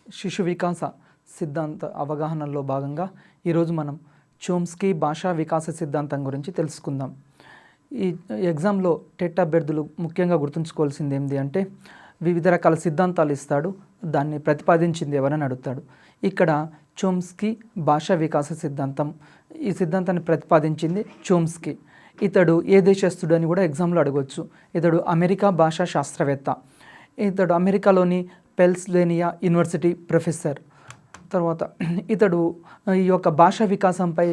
శిశు వికాస సిద్ధాంత అవగాహనలో భాగంగా ఈరోజు మనం చోమ్స్కీ భాషా వికాస సిద్ధాంతం గురించి తెలుసుకుందాం. ఈ ఎగ్జామ్లో టెట్ అభ్యర్థులు ముఖ్యంగా గుర్తుంచుకోవాల్సింది ఏంటి అంటే వివిధ రకాల సిద్ధాంతాలు ఇస్తాడు, దాన్ని ప్రతిపాదించింది ఎవరని అడుగుతాడు. ఇక్కడ చోమ్స్కీ భాషా వికాస సిద్ధాంతం, ఈ సిద్ధాంతాన్ని ప్రతిపాదించింది చోమ్స్కీ. ఇతడు ఏ దేశస్థుడు అని కూడా ఎగ్జామ్లో అడగవచ్చు. ఇతడు అమెరికా భాషా శాస్త్రవేత్త. ఇతడు అమెరికాలోని పెన్సిల్వేనియా యూనివర్సిటీ ప్రొఫెసర్. తర్వాత ఇతడు ఈ యొక్క భాషా వికాసంపై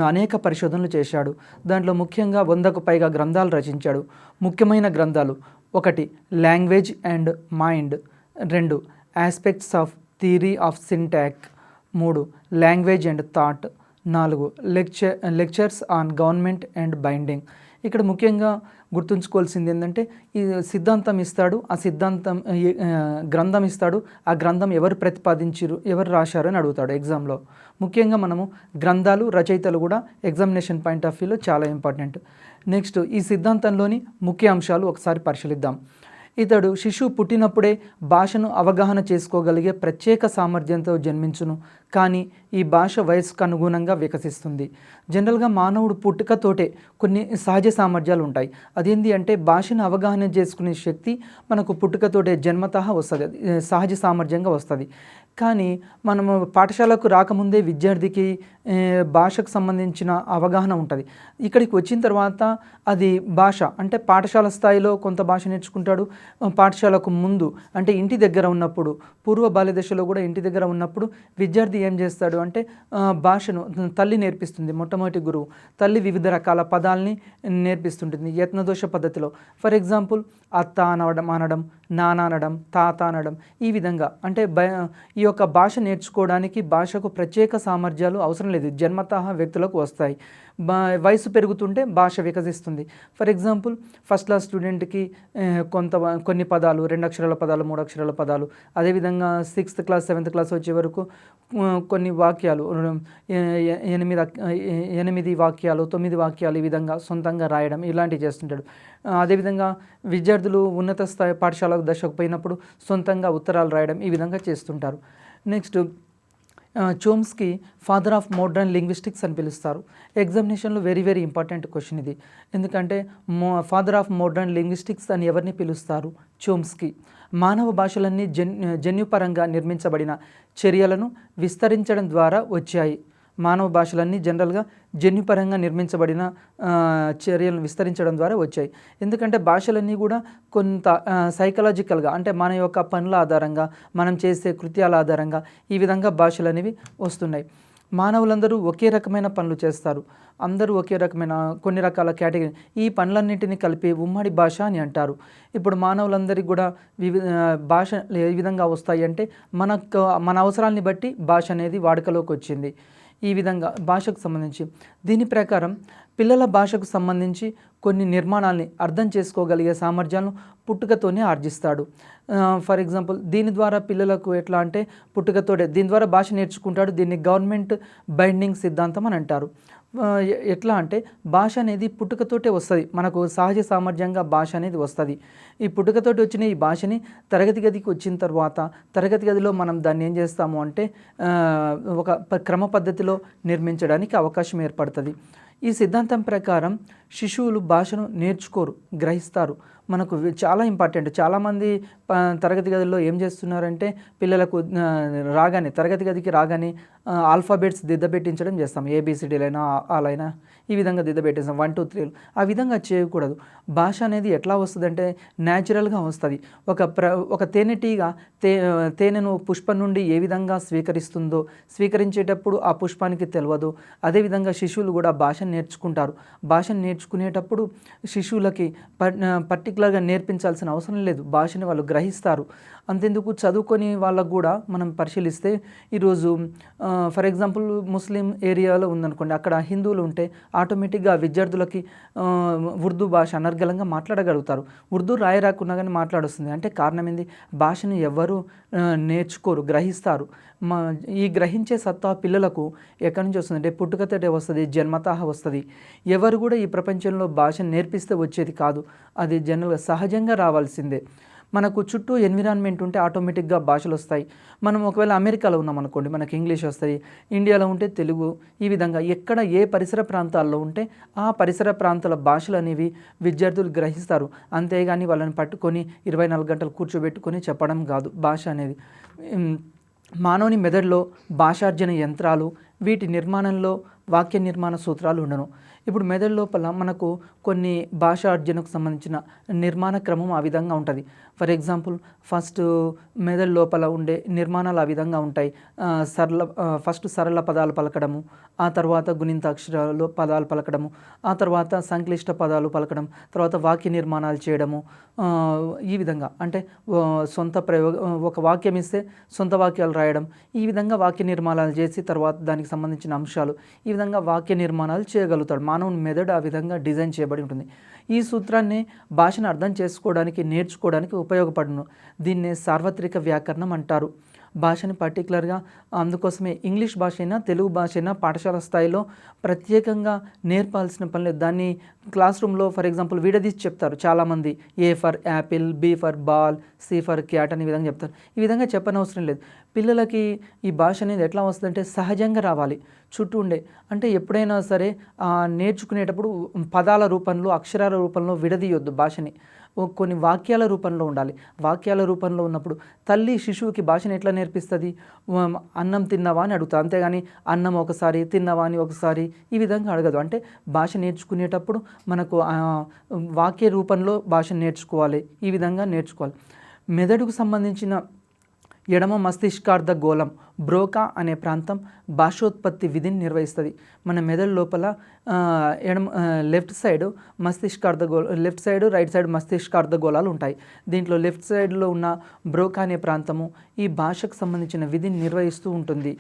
అనేక పరిశోధనలు చేశాడు. దాంట్లో ముఖ్యంగా 100కు పైగా గ్రంథాలు రచించాడు. ముఖ్యమైన గ్రంథాలు: 1 language and mind, 2 aspects of theory of syntax, 3 language and thought, 4 lectures on government and binding. ఇక్కడ ముఖ్యంగా గుర్తుంచుకోవాల్సింది ఏంటంటే ఈ సిద్ధాంతం ఇస్తాడు, ఆ సిద్ధాంతం గ్రంథం ఇస్తాడు, ఆ గ్రంథం ఎవరు ప్రతిపాదించారు, ఎవరు రాశారు అని అడుగుతాడు ఎగ్జామ్లో. ముఖ్యంగా మనము గ్రంథాలు, రచయితలు కూడా ఎగ్జామినేషన్ పాయింట్ ఆఫ్ వ్యూలో చాలా ఇంపార్టెంట్. నెక్స్ట్, ఈ సిద్ధాంతంలోని ముఖ్య అంశాలు ఒకసారి పరిశీలిద్దాం. ఇతడు శిశువు పుట్టినప్పుడే భాషను అవగాహన చేసుకోగలిగే ప్రత్యేక సామర్థ్యంతో జన్మించును, కానీ ఈ భాష వయసుకు అనుగుణంగా వికసిస్తుంది. జనరల్గా మానవుడు పుట్టుకతోటే కొన్ని సహజ సామర్థ్యాలు ఉంటాయి. అదేంటి అంటే భాషను అవగాహన చేసుకునే శక్తి మనకు పుట్టుకతోటే జన్మతః వస్తుంది, సహజ సామర్థ్యంగా వస్తుంది. కానీ మనము పాఠశాలకు రాకముందే విద్యార్థికి భాషకు సంబంధించిన అవగాహన ఉంటుంది. ఇక్కడికి వచ్చిన తర్వాత అది భాష అంటే పాఠశాల స్థాయిలో కొంత భాష నేర్చుకుంటాడు. పాఠశాలకు ముందు అంటే ఇంటి దగ్గర ఉన్నప్పుడు, పూర్వ బాల్య దశలో కూడా ఇంటి దగ్గర ఉన్నప్పుడు విద్యార్థి ఏం చేస్తాడు అంటే భాషను తల్లి నేర్పిస్తుంది. మొట్టమొదటి గురువు తల్లి వివిధ రకాల పదాలని నేర్పిస్తుంటుంది యత్నదోష పద్ధతిలో. ఫర్ ఎగ్జాంపుల్, అత్త అనడం, నాన్న అనడం, తాత అనడం, ఈ విధంగా. అంటే ఈ యొక్క భాష నేర్చుకోవడానికి భాషకు ప్రత్యేక సామర్థ్యాలు అవసరం లేదు, జన్మతః వ్యక్తులకు వస్తాయి. వయసు పెరుగుతుంటే భాష వికసిస్తుంది. ఫర్ ఎగ్జాంపుల్, ఫస్ట్ క్లాస్ స్టూడెంట్కి కొన్ని పదాలు 2 అక్షరాల పదాలు, 3 అక్షరాల పదాలు. అదేవిధంగా 6th క్లాస్ 7th క్లాస్ వచ్చే వరకు కొన్ని వాక్యాలు 8 వాక్యాలు, 9 వాక్యాలు, ఈ విధంగా సొంతంగా రాయడం ఇలాంటివి చేస్తుంటాడు. అదేవిధంగా విద్యార్థులు ఉన్నత స్థాయి పాఠశాల దశకు పోయినప్పుడు సొంతంగా ఉత్తరాలు రాయడం ఈ విధంగా చేస్తుంటారు. Next, Chomsky father of modern linguistics అని పిలుస్తారు. ఎగ్జామినేషన్లో వెరీ ఇంపార్టెంట్ క్వశ్చన్ ఇది. ఎందుకంటే ఫాదర్ ఆఫ్ మోడర్న్ లింగ్విస్టిక్స్ అని ఎవరిని పిలుస్తారు? చోమ్స్కీ. మానవ భాషలన్నీ జన్యుపరంగా నిర్మించబడిన చర్యలను విస్తరించడం ద్వారా వచ్చాయి. మానవ భాషలన్నీ జనరల్గా జన్యుపరంగా నిర్మించబడిన చర్యలను విస్తరించడం ద్వారా వచ్చాయి. ఎందుకంటే భాషలన్నీ కూడా కొంత సైకలాజికల్గా అంటే మన యొక్క పనుల ఆధారంగా, మనం చేసే కృత్యాల ఆధారంగా ఈ విధంగా భాషలు అనేవి వస్తున్నాయి. మానవులందరూ ఒకే రకమైన పనులు చేస్తారు, అందరూ ఒకే రకమైన కొన్ని రకాల కేటగిరీ, ఈ పనులన్నింటినీ కలిపి ఉమ్మడి భాష అని అంటారు. ఇప్పుడు మానవులందరికీ కూడా భాష ఏ విధంగా వస్తాయి అంటే మన అవసరాలని బట్టి భాష అనేది వాడుకలోకి వచ్చింది. ఈ విధంగా భాషకు సంబంధించి దీని ప్రకారం పిల్లల భాషకు సంబంధించి కొన్ని నిర్మాణాలని అర్థం చేసుకోగలిగే సామర్థ్యాలను పుట్టుకతోనే ఆర్జిస్తాడు. ఫర్ ఎగ్జాంపుల్, దీని ద్వారా పిల్లలకు ఎట్లా అంటే పుట్టుకతోటే దీని ద్వారా భాష నేర్చుకుంటాడు. దీన్ని గవర్నమెంట్ బైండింగ్ సిద్ధాంతం అని అంటారు. ఎట్లా అంటే భాష అనేది పుట్టుకతోటే వస్తుంది, మనకు సహజ సామర్థ్యంగా భాష అనేది వస్తుంది. ఈ పుట్టుకతోటి వచ్చిన ఈ భాషని తరగతి గదికి వచ్చిన తర్వాత తరగతి గదిలో మనం దాన్ని ఏం చేస్తాము అంటే ఒక క్రమ పద్ధతిలో నిర్మించడానికి అవకాశం ఏర్పడుతుంది. ఈ సిద్ధాంతం ప్రకారం శిశువులు భాషను నేర్చుకోరు, గ్రహిస్తారు. మనకు చాలా ఇంపార్టెంట్. చాలామంది తరగతి గదిలో ఏం చేస్తున్నారంటే పిల్లలకు తరగతి గదికి రాగానే ఆల్ఫాబెట్స్ దిద్దబెట్టించడం చేస్తాం. ABCDలైనా ఆలైనా ఈ విధంగా దిద్దబెట్టేస్తాం, 1 2 3. ఆ విధంగా చేయకూడదు. భాష అనేది ఎట్లా వస్తుందంటే న్యాచురల్గా వస్తుంది. ఒక తేనెటీగ తేనెను పుష్పం నుండి ఏ విధంగా స్వీకరించేటప్పుడు ఆ పుష్పానికి తెలియదు. అదేవిధంగా శిశువులు కూడా భాషను నేర్చుకుంటారు. భాషను నేర్చుకునేటప్పుడు శిశువులకి పర్టికులర్గా నేర్పించాల్సిన అవసరం లేదు, భాషని వాళ్ళు గ్రహిస్తారు. అంతెందుకు, చదువుకొని వాళ్ళకు కూడా మనం పరిశీలిస్తే ఈరోజు ఫర్ ఎగ్జాంపుల్ ముస్లిం ఏరియాలో ఉందనుకోండి, అక్కడ హిందువులు ఉంటే ఆటోమేటిక్గా విద్యార్థులకి ఉర్దూ భాష అనర్గళంగా మాట్లాడగలుగుతారు. ఉర్దూ రాయరాకున్నా కానీ మాట్లాడొస్తుంది. అంటే కారణం ఏంది? భాషను ఎవరు నేర్చుకోరు, గ్రహిస్తారు. ఈ గ్రహించే సత్తా పిల్లలకు ఎక్కడి నుంచి వస్తుంది అంటే పుట్టుకతోటే వస్తుంది, జన్మతః వస్తుంది. ఎవరు కూడా ఈ ప్రపంచంలో భాషను నేర్పిస్తే వచ్చేది కాదు, అది జనరల్గా సహజంగా రావాల్సిందే. మనకు చుట్టూ ఎన్విరాన్మెంట్ ఉంటే ఆటోమేటిక్గా భాషలు వస్తాయి. మనం ఒకవేళ అమెరికాలో ఉన్నాం అనుకోండి, మనకి ఇంగ్లీష్ వస్తాయి. ఇండియాలో ఉంటే తెలుగు. ఈ విధంగా ఎక్కడ ఏ పరిసర ప్రాంతాల్లో ఉంటే ఆ పరిసర ప్రాంతాల భాషలు అనేవి విద్యార్థులు గ్రహిస్తారు. అంతేగాని వాళ్ళని పట్టుకొని 24 గంటలు కూర్చోబెట్టుకొని చెప్పడం కాదు భాష అనేది. మానవుని మెదడులో భాషార్జన యంత్రాలు, వీటి నిర్మాణంలో వాక్య నిర్మాణ సూత్రాలు ఉండను. ఇప్పుడు మెదడు లోపల మనకు కొన్ని భాషార్జనకు సంబంధించిన నిర్మాణ క్రమం ఆ విధంగా ఉంటుంది. ఫర్ ఎగ్జాంపుల్ ఫస్ట్ మెదడు లోపల ఉండే నిర్మాణాలు ఆ విధంగా ఉంటాయి. ఫస్ట్ సరళ పదాలు పలకడము, ఆ తర్వాత గుణింత అక్షరాలు పదాలు పలకడము, ఆ తర్వాత సంక్లిష్ట పదాలు పలకడం, తర్వాత వాక్య నిర్మాణాలు చేయడము. ఈ విధంగా అంటే ఒక వాక్యం ఇస్తే సొంత వాక్యాలు రాయడం, ఈ విధంగా వాక్య నిర్మాణాలు చేసి తర్వాత దానికి సంబంధించిన అంశాలు, ఈ విధంగా వాక్య నిర్మాణాలు చేయగలుగుతాడు. మానవుని మెదడు ఆ విధంగా డిజైన్ చేయబడి ఉంటుంది. ఈ సూత్రాన్ని భాషను అర్థం చేసుకోవడానికి, నేర్చుకోవడానికి ఉపయోగపడును. దీన్నే సార్వత్రిక వ్యాకరణం అంటారు. భాషని పర్టికులర్గా అందుకోసమే ఇంగ్లీష్ భాష అయినా తెలుగు భాష అయినా పాఠశాల స్థాయిలో ప్రత్యేకంగా నేర్పాల్సిన పని లేదు. దాన్ని క్లాస్ రూమ్లో ఫర్ ఎగ్జాంపుల్ విడదీసి చెప్తారు చాలామంది. A for apple, B for ball, C for cat అని విధంగా చెప్తారు. ఈ విధంగా చెప్పనవసరం లేదు. పిల్లలకి ఈ భాష అనేది ఎట్లా వస్తుందంటే సహజంగా రావాలి. చుట్టూ ఉండే అంటే ఎప్పుడైనా సరే నేర్చుకునేటప్పుడు పదాల రూపంలో, అక్షరాల రూపంలో విడదీయొద్దు భాషని. కొన్ని వాక్యాల రూపంలో ఉండాలి. వాక్యాల రూపంలో ఉన్నప్పుడు తల్లి శిశువుకి భాషను ఎట్లా నేర్పిస్తుంది? అన్నం తిన్నావా అని అడుగుతా, అంతేగాని అన్నం ఒకసారి, తిన్నావా అని ఒకసారి ఈ విధంగా అడగదు. అంటే భాష నేర్చుకునేటప్పుడు మనకు వాక్య రూపంలో భాషను నేర్చుకోవాలి. ఈ విధంగా నేర్చుకోవాలి. మెదడుకు సంబంధించిన ఎడమ మస్తిష్కార్ధ గోళం బ్రోకా అనే ప్రాంతం భాషోత్పత్తి విధిని నిర్వహిస్తుంది. మన మెదడు లోపల లెఫ్ట్ సైడ్ రైట్ సైడ్ మస్తిష్కార్ధ గోళాలు ఉంటాయి. దీంట్లో లెఫ్ట్ సైడ్లో ఉన్న బ్రోకా అనే ప్రాంతము ఈ భాషకు సంబంధించిన విధిని నిర్వహిస్తూ ఉంటుంది.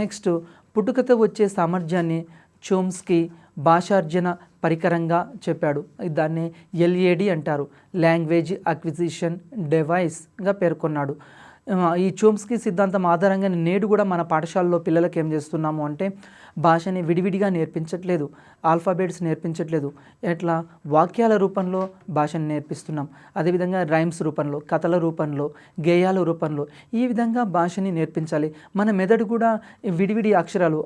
నెక్స్ట్, పుట్టుకతో వచ్చే సామర్థ్యాన్ని చోమ్స్కీ భాషార్జన పరికరంగా చెప్పాడు. దాన్ని LAD అంటారు, లాంగ్వేజ్ అక్విజిషన్ డివైస్గా పేర్కొన్నాడు. ఈ చోమ్స్కీ సిద్ధాంతం ఆధారంగా నేడు కూడా మన పాఠశాలలో పిల్లలకి ఏం చేస్తున్నాము అంటే భాషని విడివిడిగా నేర్పించట్లేదు, ఆల్ఫాబెట్స్ నేర్పించట్లేదు. ఎట్లా వాక్యాల రూపంలో భాషను నేర్పిస్తున్నాం. అదేవిధంగా రైమ్స్ రూపంలో, కథల రూపంలో, గేయాల రూపంలో ఈ విధంగా భాషని నేర్పించాలి. మన మెదడు కూడా విడివిడి అక్షరాలు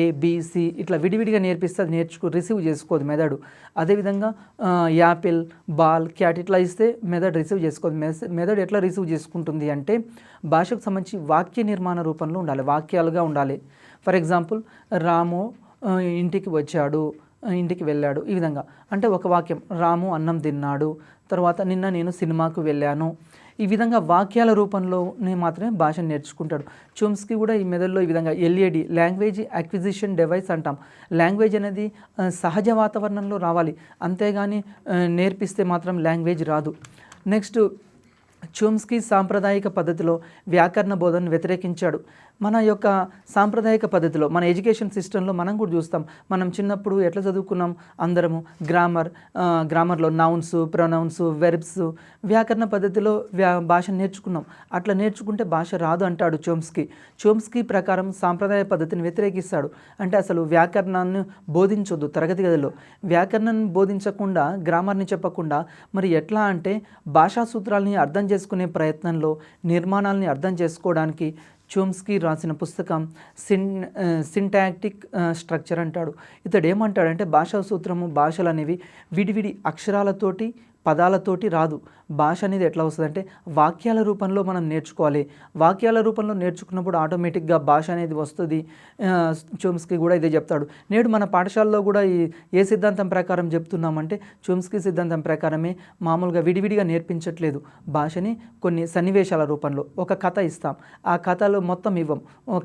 ABC ఇట్లా విడివిడిగా నేర్పిస్తే అది రిసీవ్ చేసుకోదు మెదడు. అదేవిధంగా యాపిల్, బాల్, క్యాట్ ఇట్లా ఇస్తే మెదడు రిసీవ్ చేసుకోదు. మెదడు ఎట్లా రిసీవ్ చేసుకుంటుంది అంటే భాషకు సంబంధించి వాక్య నిర్మాణ రూపంలో ఉండాలి, వాక్యాలుగా ఉండాలి. ఫర్ ఎగ్జాంపుల్ రాము ఇంటికి వచ్చాడు, ఇంటికి వెళ్ళాడు. ఈ విధంగా అంటే ఒక వాక్యం, రాము అన్నం తిన్నాడు, తర్వాత నిన్న నేను సినిమాకు వెళ్ళాను. ఈ విధంగా వాక్యాల రూపంలోనే మాత్రమే భాషను నేర్చుకుంటాడు. చోమ్స్కీ కూడా ఈ మెదడులో ఈ విధంగా LAD లాంగ్వేజ్ అక్విజిషన్ డివైస్ అంటాం. లాంగ్వేజ్ అనేది సహజ వాతావరణంలో రావాలి, అంతేగాని నేర్పిస్తే మాత్రం లాంగ్వేజ్ రాదు. నెక్స్ట్, చోమ్స్కీ సాంప్రదాయిక పద్ధతిలో వ్యాకరణ బోధనను వ్యతిరేకించాడు. మన యొక్క సాంప్రదాయిక పద్ధతిలో మన ఎడ్యుకేషన్ సిస్టంలో మనం కూడా చూస్తాం. మనం చిన్నప్పుడు ఎట్లా చదువుకున్నాం అందరము? గ్రామర్లో నౌన్స్, ప్రొనౌన్స్, వెర్బ్స్, వ్యాకరణ పద్ధతిలో భాష నేర్చుకున్నాం. అట్లా నేర్చుకుంటే భాష రాదు అంటాడు చోమ్స్కీ. చోమ్స్కీ ప్రకారం సాంప్రదాయ పద్ధతిని వ్యతిరేకిస్తాడు. అంటే అసలు వ్యాకరణాన్ని బోధించొద్దు తరగతి గదిలో. వ్యాకరణాన్ని బోధించకుండా, గ్రామర్ని చెప్పకుండా మరి ఎట్లా అంటే భాషా సూత్రాలని అర్థం చేసుకునే ప్రయత్నంలో, నిర్మాణాలని అర్థం చేసుకోవడానికి చోమ్స్కీ రాసిన పుస్తకం సింటాక్టిక్ స్ట్రక్చర్ అంటాడు. ఇతడు ఏమంటాడంటే భాషా సూత్రము, భాషలు అనేవి విడివిడి అక్షరాలతోటి, పదాలతోటి రాదు. భాష అనేది ఎట్లా వస్తుందంటే వాక్యాల రూపంలో మనం నేర్చుకోవాలి. వాక్యాల రూపంలో నేర్చుకున్నప్పుడు ఆటోమేటిక్గా భాష అనేది వస్తుంది. చోమ్స్కీ కూడా ఇదే చెప్తాడు. నేడు మన పాఠశాలలో కూడా ఏ సిద్ధాంతం ప్రకారం చెప్తున్నామంటే చోమ్స్కీ సిద్ధాంతం ప్రకారమే. మామూలుగా విడివిడిగా నేర్పించట్లేదు భాషని. కొన్ని సన్నివేశాల రూపంలో ఒక కథ ఇస్తాం, ఆ కథలో మొత్తం ఇవ్వం,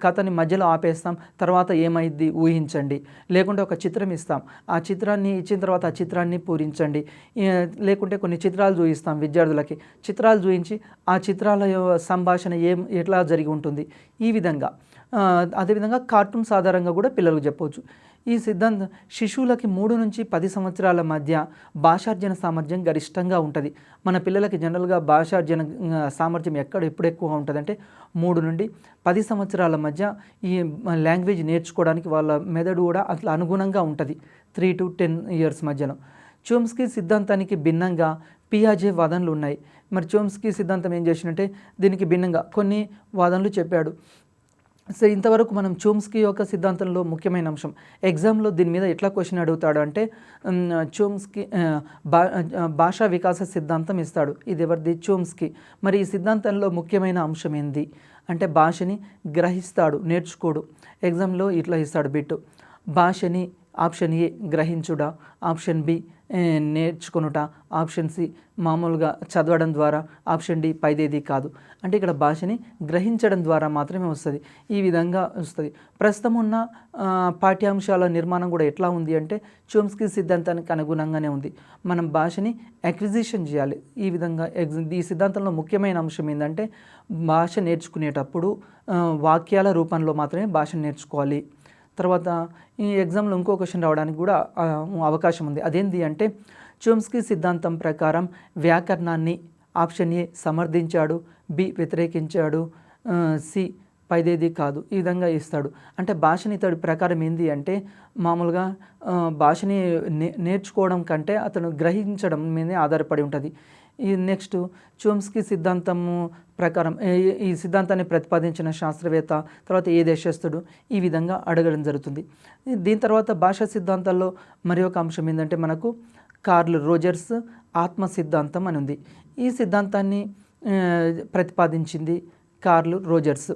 కథని మధ్యలో ఆపేస్తాం, తర్వాత ఏమైద్ది ఊహించండి. లేకుంటే ఒక చిత్రం ఇస్తాం, ఆ చిత్రాన్ని ఇచ్చిన తర్వాత ఆ చిత్రాన్ని పూరించండి. లేకుంటే కొన్ని చిత్రాలు చూపిస్తాం విద్యార్థులకి, చిత్రాలు చూపించి ఆ చిత్రాల సంభాషణ ఎట్లా జరిగి ఉంటుంది ఈ విధంగా. అదేవిధంగా కార్టూన్స్ ఆధారంగా కూడా పిల్లలకు చెప్పవచ్చు. ఈ సిద్ధాంతం శిశువులకి 3 నుంచి 10 సంవత్సరాల మధ్య భాషార్జన సామర్థ్యం గరిష్టంగా ఉంటుంది. మన పిల్లలకి జనరల్గా భాషార్జన సామర్థ్యం ఎప్పుడు ఎక్కువగా ఉంటుందంటే 3 నుండి 10 సంవత్సరాల మధ్య ఈ లాంగ్వేజ్ నేర్చుకోవడానికి వాళ్ళ మెదడు కూడా అట్లా అనుగుణంగా ఉంటుంది. 3 to 10 years మధ్యలో. చోమ్స్కీ సిద్ధాంతానికి భిన్నంగా పియాజే వాదనలు ఉన్నాయి. మరి చోమ్స్కీ సిద్ధాంతం ఏం చేసినట్టే దీనికి భిన్నంగా కొన్ని వాదనలు చెప్పాడు. సో ఇంతవరకు మనం చోమ్స్కీ యొక్క సిద్ధాంతంలో ముఖ్యమైన అంశం, ఎగ్జామ్లో దీని మీద ఎట్లా క్వశ్చన్ అడుగుతాడు అంటే చోమ్స్కీ భాషా వికాస సిద్ధాంతం ఇస్తాడు. ఇది ఎవరిది? చోమ్స్కీ. మరి ఈ సిద్ధాంతంలో ముఖ్యమైన అంశం ఏంది అంటే భాషని గ్రహిస్తాడు, నేర్చుకోడు. ఎగ్జామ్లో ఇట్లా ఇస్తాడు బిట్టు, భాషని ఆప్షన్ ఏ గ్రహించుట, ఆప్షన్ బి నేర్చుకొనుట, ఆప్షన్ సి మామూలుగా చదవడం ద్వారా, ఆప్షన్ డి పైదేది కాదు. అంటే ఇక్కడ భాషని గ్రహించడం ద్వారా మాత్రమే వస్తుంది. ఈ విధంగా వస్తుంది. ప్రస్తుతం ఉన్న పాఠ్యాంశాల నిర్మాణం కూడా ఎట్లా ఉంది అంటే చోమ్స్కీ సిద్ధాంతానికి అనుగుణంగానే ఉంది. మనం భాషని అక్విజిషన్ చేయాలి. ఈ విధంగా ఈ సిద్ధాంతంలో ముఖ్యమైన అంశం ఏంటంటే భాష నేర్చుకునేటప్పుడు వాక్యాల రూపంలో మాత్రమే భాషను నేర్చుకోవాలి. తర్వాత ఈ ఎగ్జామ్లో ఇంకో క్వశ్చన్ రావడానికి కూడా అవకాశం ఉంది. అదేంటి అంటే చోమ్స్కీ సిద్ధాంతం ప్రకారం వ్యాకరణాన్ని ఆప్షన్ ఏ సమర్థించాడు, బి వ్యతిరేకించాడు, సి పైదేది కాదు. ఈ విధంగా ఇస్తాడు. అంటే భాషని ఇతడి ప్రకారం ఏంది అంటే మామూలుగా భాషని నేర్చుకోవడం కంటే అతను గ్రహించడం మీదే ఆధారపడి ఉంటుంది. ఈ నెక్స్ట్ చోమ్స్కీ సిద్ధాంతము ప్రకారం ఈ సిద్ధాంతాన్ని ప్రతిపాదించిన శాస్త్రవేత్త, తర్వాత ఏ దేశస్థుడు, ఈ విధంగా అడగడం జరుగుతుంది. దీని తర్వాత భాషా సిద్ధాంతాల్లో మరి ఒక అంశం ఏంటంటే మనకు కార్ల్ రోజర్స్ ఆత్మ సిద్ధాంతం అని ఉంది. ఈ సిద్ధాంతాన్ని ప్రతిపాదించింది కార్ల్ రోజర్స్.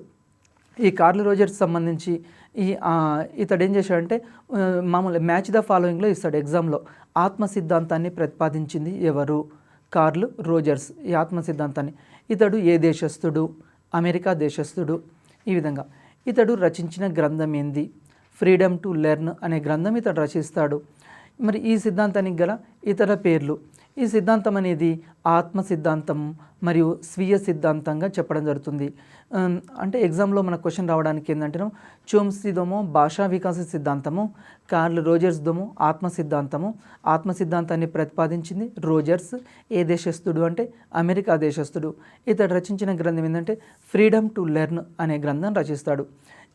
ఈ కార్ల్ రోజర్స్ సంబంధించి ఇతడు ఏం చేశాడంటే మామూలు మ్యాచ్ ద ఫాలోయింగ్లో ఇస్తాడు ఎగ్జామ్లో. ఆత్మ సిద్ధాంతాన్ని ప్రతిపాదించింది ఎవరు? Curl Rogers. ఈ ఆత్మ సిద్ధాంతాన్ని ఇతడు ఏ దేశస్థుడు? అమెరికా దేశస్థుడు. ఈ విధంగా ఇతడు రచించిన గ్రంథం ఏంది? ఫ్రీడమ్ టు లెర్న్ అనే గ్రంథం ఇతడు రచిస్తాడు. మరి ఈ సిద్ధాంతానికి గల ఇతర పేర్లు, ఈ సిద్ధాంతం అనేది ఆత్మ సిద్ధాంతం మరియు స్వీయ సిద్ధాంతంగా చెప్పడం జరుగుతుంది. అంటే ఎగ్జామ్లో మన క్వశ్చన్ రావడానికి ఏంటంటే చోమ్స్కీదోమో భాషా వికాస సిద్ధాంతము, కార్ల్ రోజర్స్దోమో ఆత్మ సిద్ధాంతము. ఆత్మ సిద్ధాంతాన్ని ప్రతిపాదించింది రోజర్స్. ఏ దేశస్థుడు అంటే అమెరికా దేశస్థుడు. ఇతడు రచించిన గ్రంథం ఏంటంటే ఫ్రీడమ్ టు లెర్న్ అనే గ్రంథం రచిస్తాడు.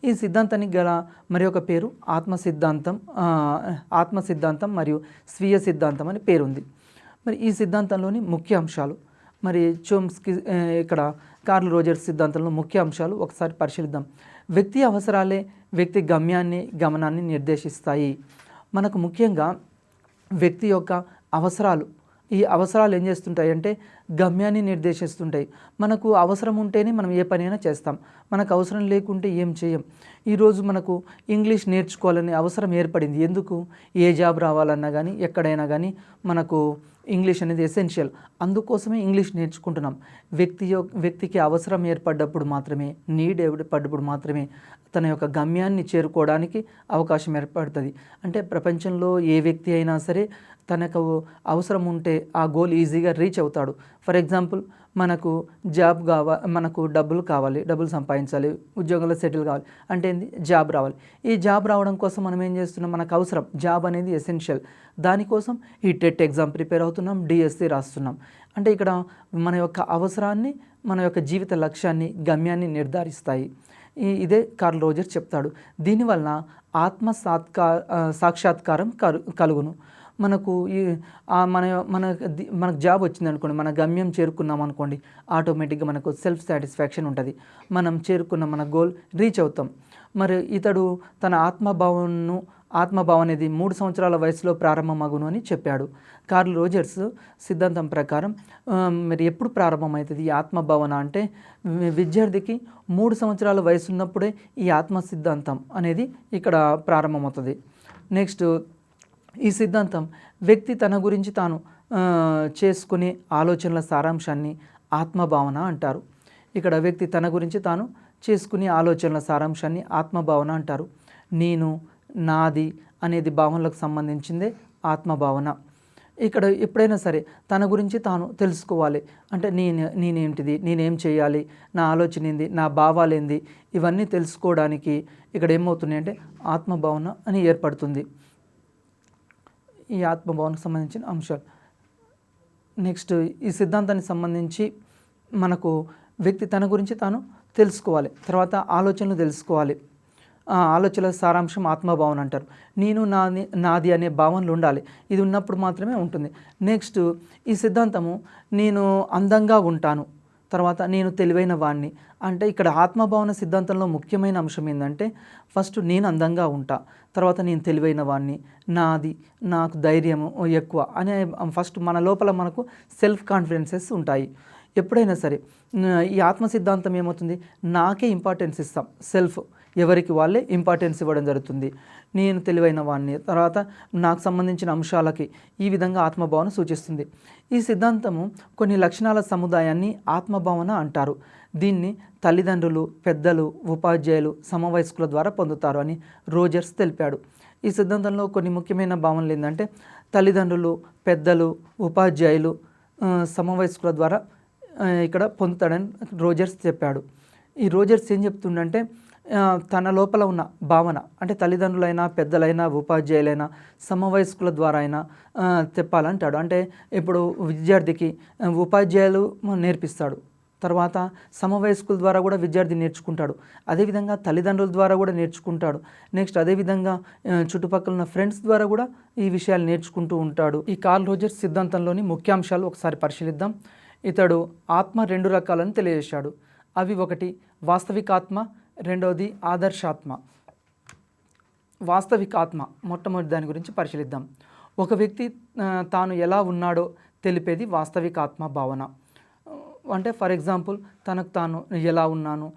ఈ సిద్ధాంతానికి గల మరి ఒక పేరు ఆత్మ సిద్ధాంతం మరియు స్వీయ సిద్ధాంతం అని పేరుంది. మరి ఈ సిద్ధాంతంలోని ముఖ్య అంశాలు, మరి చోమ్స్కీ ఇక్కడ కార్ల్ రోజర్స్ సిద్ధాంతంలో ముఖ్య అంశాలు ఒకసారి పరిశీలిద్దాం. వ్యక్తి అవసరాలే వ్యక్తి గమనాన్ని నిర్దేశిస్తాయి. మనకు ముఖ్యంగా వ్యక్తి యొక్క అవసరాలు, ఈ అవసరాలు ఏం చేస్తుంటాయి అంటే గమ్యాన్ని నిర్దేశిస్తుంటాయి. మనకు అవసరం ఉంటేనే మనం ఏ పనైనా చేస్తాం, మనకు అవసరం లేకుంటే ఏం చేయం. ఈరోజు మనకు ఇంగ్లీష్ నేర్చుకోవాలనే అవసరం ఏర్పడింది. ఎందుకు? ఏ జాబ్ రావాలన్నా కానీ ఎక్కడైనా కానీ మనకు ఇంగ్లీష్ అనేది ఎసెన్షియల్. అందుకోసమే ఇంగ్లీష్ నేర్చుకుంటున్నాం. వ్యక్తికి అవసరం ఏర్పడ్డప్పుడు మాత్రమే, నీడ్ ఏర్పడ్డప్పుడు మాత్రమే తన యొక్క గమ్యాన్ని చేరుకోవడానికి అవకాశం ఏర్పడుతుంది. అంటే ప్రపంచంలో ఏ వ్యక్తి అయినా సరే తనకు అవసరం ఉంటే ఆ గోల్ ఈజీగా రీచ్ అవుతాడు. ఫర్ ఎగ్జాంపుల్ మనకు మనకు డబ్బులు కావాలి, డబ్బులు సంపాదించాలి, ఉద్యోగంలో సెటిల్ కావాలి అంటే ఏంది? జాబ్ రావాలి. ఈ జాబ్ రావడం కోసం మనం ఏం చేస్తున్నాం? మనకు అవసరం, జాబ్ అనేది ఎసెన్షియల్. దానికోసం ఈ టెట్ ఎగ్జామ్ ప్రిపేర్ అవుతున్నాం, డిఎస్సి రాస్తున్నాం. అంటే ఇక్కడ మన యొక్క అవసరాన్ని, మన యొక్క జీవిత లక్ష్యాన్ని, గమ్యాన్ని నిర్ధారిస్తాయి. ఇదే కార్ల్ రోజర్స్ చెప్తాడు. దీనివల్ల సాక్షాత్కారం కలుగును. మనకు మనకు జాబ్ వచ్చింది అనుకోండి, మన గమ్యం చేరుకున్నాం అనుకోండి, ఆటోమేటిక్గా మనకు సెల్ఫ్ సాటిస్ఫాక్షన్ ఉంటుంది. మనం చేరుకున్న మన గోల్ రీచ్ అవుతాం. మరి ఇతడు తన ఆత్మభావం అనేది 3 సంవత్సరాల వయసులో ప్రారంభమగును అని చెప్పాడు. కార్ల్ రోజర్స్ సిద్ధాంతం ప్రకారం మరి ఎప్పుడు ప్రారంభమవుతుంది ఈ ఆత్మభావన అంటే విద్యార్థికి 3 సంవత్సరాల వయసు ఉన్నప్పుడే ఈ ఆత్మ సిద్ధాంతం అనేది ఇక్కడ ప్రారంభమవుతుంది. నెక్స్ట్ ఈ సిద్ధాంతం వ్యక్తి తన గురించి తాను చేసుకునే ఆలోచనల సారాంశాన్ని ఆత్మభావన అంటారు. ఇక్కడ వ్యక్తి తన గురించి తాను చేసుకునే ఆలోచనల సారాంశాన్ని ఆత్మభావన అంటారు. నేను, నాది అనేది భావనలకు సంబంధించిందే ఆత్మభావన. ఇక్కడ ఎప్పుడైనా సరే తన గురించి తాను తెలుసుకోవాలి. అంటే నేనేంటిది, నేనేం చేయాలి, నా ఆలోచన ఏంది, నా భావాలు ఏంది, ఇవన్నీ తెలుసుకోవడానికి ఇక్కడ ఏమవుతున్నాయి అంటే ఆత్మభావన అని ఏర్పడుతుంది. ఈ ఆత్మభావనకు సంబంధించిన అంశాలు. నెక్స్ట్ ఈ సిద్ధాంతానికి సంబంధించి మనకు వ్యక్తి తన గురించి తాను తెలుసుకోవాలి, తర్వాత ఆలోచనలు తెలుసుకోవాలి. ఆలోచనల సారాంశం ఆత్మభావన అంటారు. నేను నాది అనే భావనలు ఉండాలి. ఇది ఉన్నప్పుడు మాత్రమే ఉంటుంది. నెక్స్ట్ ఈ సిద్ధాంతము నేను అందంగా ఉంటాను, తర్వాత నేను తెలివైన వాడిని అంటే ఇక్కడ ఆత్మభావన సిద్ధాంతంలో ముఖ్యమైన అంశం ఏంటంటే ఫస్ట్ నేను అందంగా ఉంటా, తర్వాత నేను తెలివైన వాడిని, నాకు ధైర్యము ఎక్కువ అనే ఫస్ట్ మన లోపల మనకు సెల్ఫ్ కాన్ఫిడెన్సెస్ ఉంటాయి. ఎప్పుడైనా సరే ఈ ఆత్మ సిద్ధాంతం ఏమవుతుంది, నాకే ఇంపార్టెన్స్ ఇస్తాం, సెల్ఫ్ ఎవరికి వాళ్ళే ఇంపార్టెన్స్ ఇవ్వడం జరుగుతుంది. నేను తెలివైన వాడిని, తర్వాత నాకు సంబంధించిన అంశాలకి ఈ విధంగా ఆత్మభావన సూచిస్తుంది. ఈ సిద్ధాంతము కొన్ని లక్షణాల సముదాయాన్ని ఆత్మభావన అంటారు. దీన్ని తల్లిదండ్రులు, పెద్దలు, ఉపాధ్యాయులు, సమవయస్కుల ద్వారా పొందుతారు అని రోజర్స్ తెలిపాడు. ఈ సిద్ధాంతంలో కొన్ని ముఖ్యమైన భావనలు ఏంటంటే తల్లిదండ్రులు, పెద్దలు, ఉపాధ్యాయులు, సమవయస్కుల ద్వారా ఇక్కడ పొందుతాడని రోజర్స్ చెప్పాడు. ఈ రోజర్స్ ఏం చెప్తుండంటే తన లోపల ఉన్న భావన అంటే తల్లిదండ్రులైనా, పెద్దలైనా, ఉపాధ్యాయులైనా, సమవయస్కుల ద్వారా అయినా చెప్పాలంటాడు. అంటే ఇప్పుడు విద్యార్థికి ఉపాధ్యాయులు నేర్పిస్తాడు, తర్వాత సమవయస్కుల ద్వారా కూడా విద్యార్థి నేర్చుకుంటాడు, అదేవిధంగా తల్లిదండ్రుల ద్వారా కూడా నేర్చుకుంటాడు, నెక్స్ట్ అదేవిధంగా చుట్టుపక్కల ఉన్న ఫ్రెండ్స్ ద్వారా కూడా ఈ విషయాలు నేర్చుకుంటూ ఉంటాడు. ఈ కార్ల్ రోజర్స్ సిద్ధాంతంలోని ముఖ్యాంశాలు ఒకసారి పరిశీలిద్దాం. ఇతడు ఆత్మ 2 రకాలని తెలియజేశాడు. అవి ఒకటి వాస్తవికాత్మ, రెండవది ఆదర్శాత్మ. వాస్తవికాత్మ మొట్టమొదటి దాని గురించి పరిశీలిద్దాం. ఒక వ్యక్తి తాను ఎలా ఉన్నాడో తెలిపేది వాస్తవికాత్మ భావన. అంటే ఫర్ ఎగ్జాంపుల్ తనకు తాను ఎలా ఉన్నాను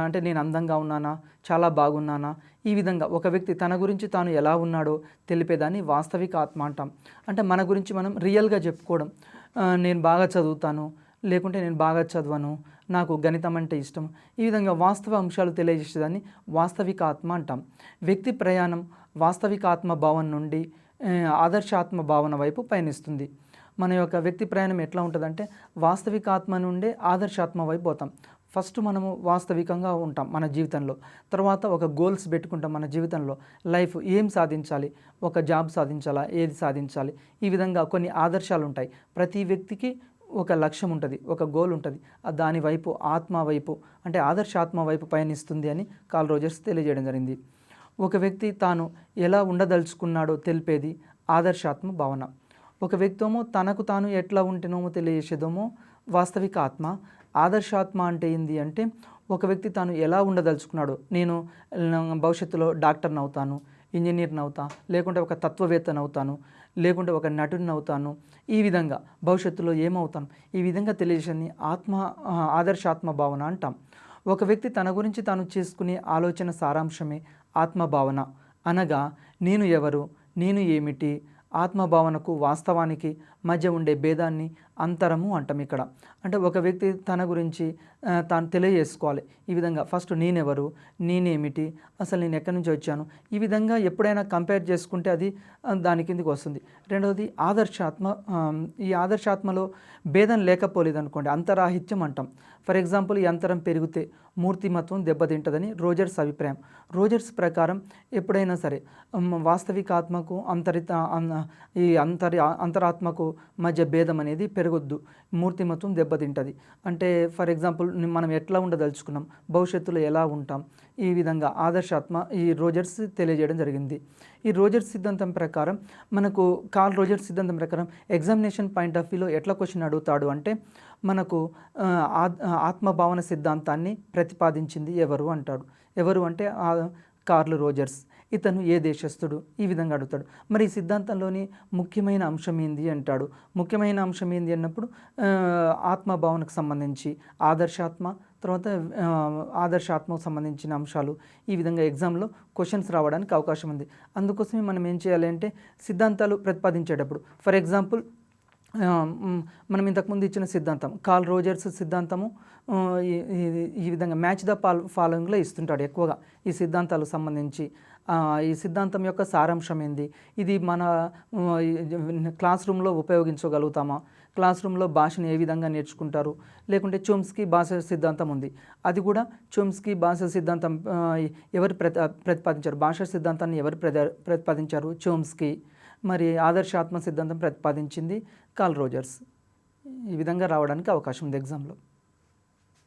అంటే నేను అందంగా ఉన్నానా, చాలా బాగున్నానా, ఈ విధంగా ఒక వ్యక్తి తన గురించి తాను ఎలా ఉన్నాడో తెలిపేదాన్ని వాస్తవిక ఆత్మ అంటాం. అంటే మన గురించి మనం రియల్గా చెప్పుకోవడం, నేను బాగా చదువుతాను, లేకుంటే నేను బాగా చదవను, నాకు గణితం అంటే ఇష్టం, ఈ విధంగా వాస్తవ అంశాలు తెలియజేసేదాన్ని వాస్తవిక ఆత్మ అంటాం. వ్యక్తి ప్రయాణం వాస్తవికాత్మ భావన నుండి ఆదర్శాత్మ భావన వైపు పయనిస్తుంది. మన యొక్క వ్యక్తి ప్రయాణం ఎట్లా ఉంటుందంటే వాస్తవికాత్మ నుండే ఆదర్శాత్మ వైపు పోతాం. ఫస్ట్ మనము వాస్తవికంగా ఉంటాం మన జీవితంలో, తర్వాత ఒక గోల్స్ పెట్టుకుంటాం మన జీవితంలో, లైఫ్ ఏం సాధించాలి, ఒక జాబ్ సాధించాలా, ఏది సాధించాలి, ఈ విధంగా కొన్ని ఆదర్శాలు ఉంటాయి. ప్రతి వ్యక్తికి ఒక లక్ష్యం ఉంటుంది, ఒక గోల్ ఉంటుంది, దాని వైపు ఆత్మ వైపు అంటే ఆదర్శాత్మ వైపు పయనిస్తుంది అని కార్ల్ రోజర్స్ తెలియజేయడం జరిగింది. ఒక వ్యక్తి తాను ఎలా ఉండదలుచుకున్నాడో తెలిపేది ఆదర్శాత్మ భావన. ఒక వ్యక్తిమో తనకు తాను ఎట్లా ఉంటేనోమో తెలియజేసేదేమో వాస్తవిక ఆత్మ. ఆదర్శాత్మ అంటే ఏంది అంటే ఒక వ్యక్తి తాను ఎలా ఉండదలుచుకున్నాడో, నేను భవిష్యత్తులో డాక్టర్ని అవుతాను, ఇంజనీర్ని అవుతా, లేకుంటే ఒక తత్వవేత్తని అవుతాను, లేకుంటే ఒక నటుడిని అవుతాను, ఈ విధంగా భవిష్యత్తులో ఏమవుతాను, ఈ విధంగా తెలియజేసేది ఆదర్శాత్మ భావన అంటాం. ఒక వ్యక్తి తన గురించి తాను చేసుకునే ఆలోచన సారాంశమే ఆత్మభావన. అనగా నేను ఎవరు, నేను ఏమిటి, ఆత్మభావనకు వాస్తవానికి మధ్య ఉండే భేదాన్ని అంతరము అంటాం ఇక్కడ. అంటే ఒక వ్యక్తి తన గురించి తాను తెలియజేసుకోవాలి. ఈ విధంగా ఫస్ట్ నేనెవరు, నేనేమిటి, అసలు నేను ఎక్కడి నుంచి వచ్చాను, ఈ విధంగా ఎప్పుడైనా కంపేర్ చేసుకుంటే అది దాని కిందికి వస్తుంది. రెండవది ఆదర్శాత్మ. ఈ ఆదర్శాత్మలో భేదం లేకపోలేదు అనుకోండి, అంతరాహిత్యం అంటాం. ఫర్ ఎగ్జాంపుల్ ఈ అంతరం పెరిగితే మూర్తిమత్వం దెబ్బతింటుందని రోజర్స్ అభిప్రాయం. రోజర్స్ ప్రకారం ఎప్పుడైనా సరే వాస్తవికాత్మకు అంతరాత్మకు మధ్య భేదం అనేది పెరగొద్దు, మూర్తిమత్వం దెబ్బతింటుంది. అంటే ఫర్ ఎగ్జాంపుల్ మనం ఎట్లా ఉండదలుచుకున్నాం, భవిష్యత్తులో ఎలా ఉంటాం, ఈ విధంగా ఆదర్శాత్మ ఈ రోజర్స్ తెలియజేయడం జరిగింది. ఈ రోజర్స్ సిద్ధాంతం ప్రకారం మనకు కార్ల్ రోజర్స్ సిద్ధాంతం ప్రకారం ఎగ్జామినేషన్ పాయింట్ ఆఫ్ వ్యూలో ఎట్లా క్వశ్చన్ అడుగుతాడు అంటే మనకు ఆత్మభావన సిద్ధాంతాన్ని ప్రతిపాదించింది ఎవరు అంటాడు. ఎవరు అంటే కార్ల్ రోజర్స్. ఇతను ఏ దేశస్థుడు, ఈ విధంగా అడుగుతాడు. మరి ఈ సిద్ధాంతంలోని ముఖ్యమైన అంశం ఏంది అంటాడు. ముఖ్యమైన అంశం ఏంది అన్నప్పుడు ఆత్మభావనకు సంబంధించి ఆదర్శాత్మ, తర్వాత ఆదర్శాత్మకు సంబంధించిన అంశాలు, ఈ విధంగా ఎగ్జామ్లో క్వశ్చన్స్ రావడానికి అవకాశం ఉంది. అందుకోసమే మనం ఏం చేయాలి అంటే సిద్ధాంతాలు ప్రతిపాదించేటప్పుడు ఫర్ ఎగ్జాంపుల్ మనం ఇంతకుముందు ఇచ్చిన సిద్ధాంతం కార్ల్ రోజర్స్ సిద్ధాంతము ఈ విధంగా మ్యాచ్ ద ఫాలోయింగ్లో ఇస్తుంటాడు ఎక్కువగా ఈ సిద్ధాంతాలకు సంబంధించి. ఈ సిద్ధాంతం యొక్క సారాంశం ఏంది, ఇది మన క్లాస్ రూమ్లో ఉపయోగించగలుగుతామా, క్లాస్ రూమ్లో భాషను ఏ విధంగా నేర్చుకుంటారు, లేకుంటే చోమ్స్కీ భాష సిద్ధాంతం ఉంది, అది కూడా చోమ్స్కీ భాష సిద్ధాంతం ఎవరు ప్రతిపాదించారు, భాషా సిద్ధాంతాన్ని ఎవరు ప్రతిపాదించారు, చోమ్స్కీ. మరి ఆదర్శాత్మ సిద్ధాంతం ప్రతిపాదించింది కార్ల్ రోజర్స్. ఈ విధంగా రావడానికి అవకాశం ఉంది ఎగ్జామ్లో.